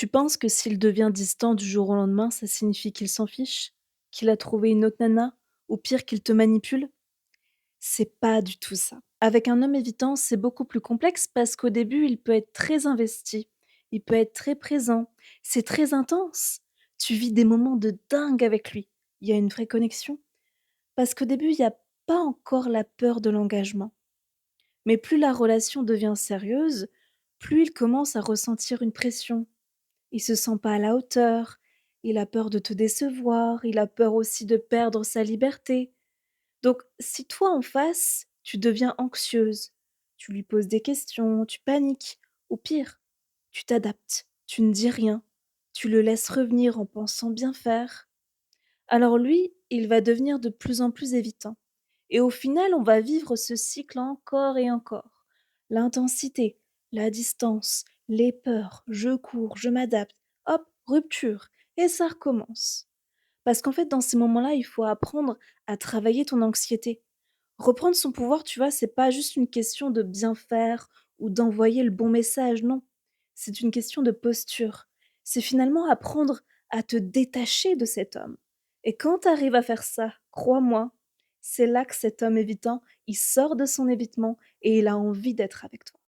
Tu penses que s'il devient distant du jour au lendemain, ça signifie qu'il s'en fiche? Qu'il a trouvé une autre nana? Ou pire, qu'il te manipule? C'est pas du tout ça. Avec un homme évitant, c'est beaucoup plus complexe parce qu'au début, il peut être très investi, il peut être très présent, c'est très intense. Tu vis des moments de dingue avec lui. Il y a une vraie connexion. Parce qu'au début, il n'y a pas encore la peur de l'engagement. Mais plus la relation devient sérieuse, plus il commence à ressentir une pression. Il se sent pas à la hauteur, il a peur de te décevoir, il a peur aussi de perdre sa liberté. Donc, si toi en face, tu deviens anxieuse, tu lui poses des questions, tu paniques, ou pire, tu t'adaptes, tu ne dis rien, tu le laisses revenir en pensant bien faire, alors lui, il va devenir de plus en plus évitant. Et au final, on va vivre ce cycle encore et encore. L'intensité, la distance, les peurs, je cours, je m'adapte, hop, rupture, et ça recommence. Parce qu'en fait, dans ces moments-là, il faut apprendre à travailler ton anxiété. Reprendre son pouvoir, tu vois, c'est pas juste une question de bien faire ou d'envoyer le bon message, non. C'est une question de posture. C'est finalement apprendre à te détacher de cet homme. Et quand tu arrives à faire ça, crois-moi, c'est là que cet homme évitant, il sort de son évitement et il a envie d'être avec toi.